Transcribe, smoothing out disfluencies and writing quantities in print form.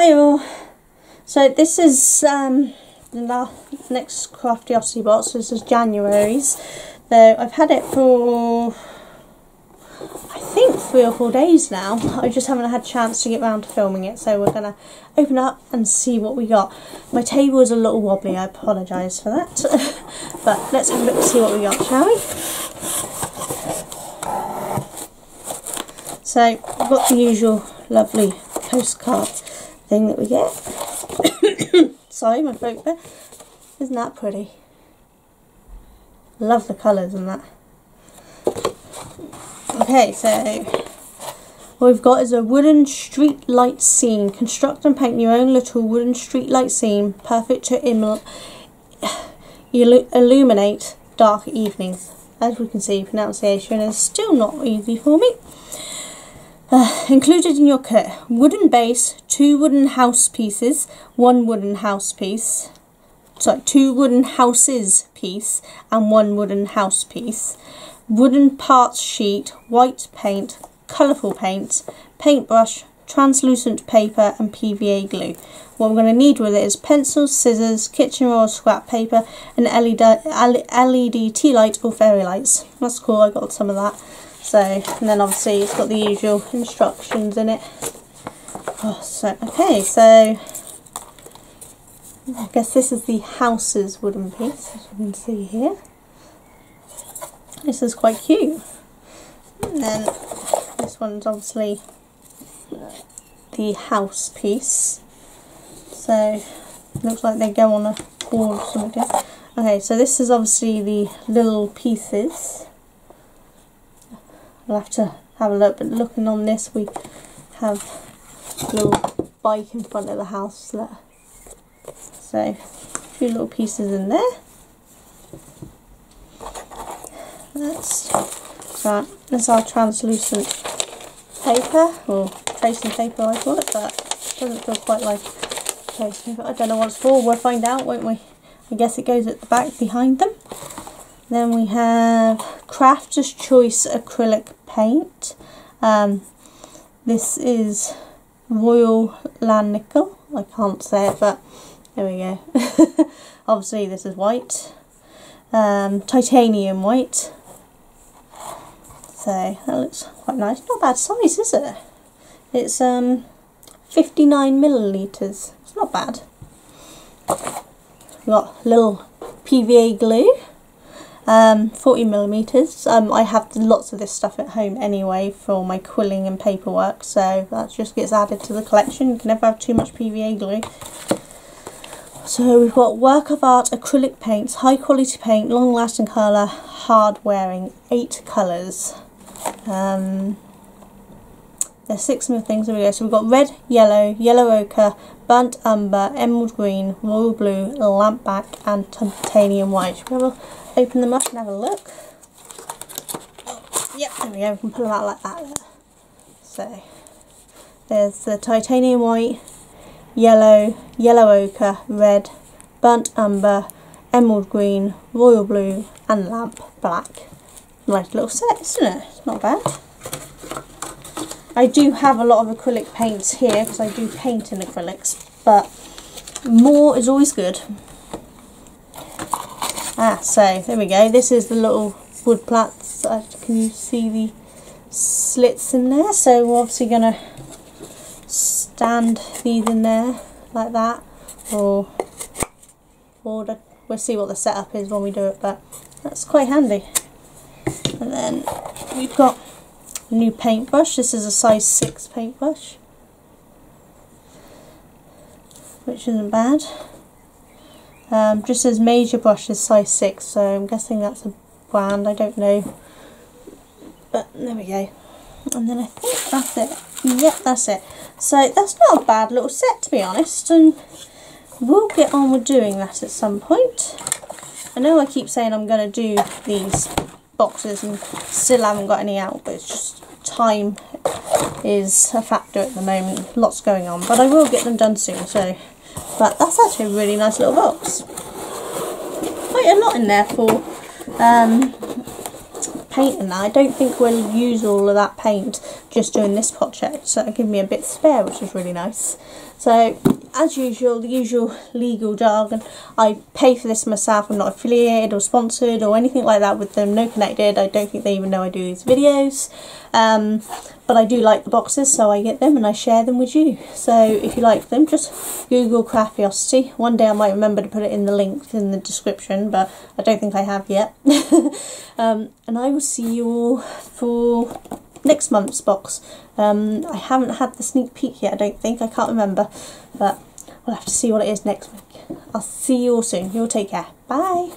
Hi all. So this is the next Craftiosity box. This is January's. Though I've had it for I think 3 or 4 days now. I just haven't had a chance to get around to filming it, so we're gonna open up and see what we got. My table is a little wobbly, I apologise for that. But let's have a look and see what we got, shall we? So we've got the usual lovely postcard thing that we get. Sorry, my throat there. Isn't that pretty? Love the colours in that. Okay, so what we've got is a wooden street light scene. Construct and paint your own little wooden street light scene, perfect to illuminate dark evenings. As we can see, pronunciation is still not easy for me. Included in your kit: wooden base, 2 wooden house pieces, 1 wooden house piece. Sorry, 2 wooden houses piece and 1 wooden house piece. Wooden parts sheet, white paint, colourful paint, paintbrush, translucent paper and PVA glue. What we're going to need with it is pencils, scissors, kitchen roll, scrap paper and LED tea light or fairy lights. That's cool, I got some of that. So, and then obviously it's got the usual instructions in it. Okay, so I guess this is the house's wooden piece, as you can see here. This is quite cute. And then this one's obviously the house piece. So looks like they go on a board or something. Okay, so this is obviously the little pieces. I'll have to have a look, but looking on this, we have a little bike in front of the house there. So a few little pieces in there. That's our translucent paper, or tracing paper I call it, but it doesn't feel quite like tracing paper. I don't know what it's for, we'll find out, won't we? I guess it goes at the back behind them. Then we have Crafter's Choice acrylic paint. This is Royal Nickel. I can't say it, but there we go. Obviously this is white. Titanium white. So that looks quite nice. Not a bad size, is it? It's 59 millilitres. It's not bad. We've got little PVA glue. 40 millimeters. I have lots of this stuff at home anyway for my quilling and paperwork, so that just gets added to the collection. You can never have too much PVA glue. So we've got work of art acrylic paints, high quality paint, long lasting colour, hard wearing, 8 colours. There's 6 more things. There we go. So we've got red, yellow, yellow ochre, burnt umber, emerald green, royal blue, lamp black and titanium white. Should we open them up and have a look? Yep, there we go. We can pull them out like that. There. So there's the titanium white, yellow, yellow ochre, red, burnt umber, emerald green, royal blue and lamp black. Nice little set, isn't it? It's not bad. I do have a lot of acrylic paints here because I do paint in acrylics, but more is always good. So there we go. This is the little wood plats. Can you see the slits in there? So we're obviously going to stand these in there like that, or we'll see what the setup is when we do it, but that's quite handy. And then we've got a new paintbrush. This is a size 6 paintbrush, which isn't bad. Just says major brush is size 6, so I'm guessing that's a brand, I don't know. But there we go. And then I think that's it. Yep, that's it. So that's not a bad little set, to be honest, and we'll get on with doing that at some point. I know I keep saying I'm going to do these boxes and still haven't got any out, but it's just time is a factor at the moment. Lots going on, but I will get them done soon. So, but that's actually a really nice little box. Quite a lot in there for paint and that. I don't think we'll use all of that paint just doing this project, so it gave me a bit spare, which is really nice. So as usual, the usual legal jargon, I pay for this myself. I'm not affiliated or sponsored or anything like that with them, no connected. I don't think they even know I do these videos, but I do like the boxes, so I get them and I share them with you. So if you like them, just Google Craftiosity. One day I might remember to put it in the link in the description, but I don't think I have yet. And I will see you all for next month's box. I haven't had the sneak peek yet, I don't think. I can't remember, but we'll have to see what it is next week. I'll see you all soon. You'll take care. Bye.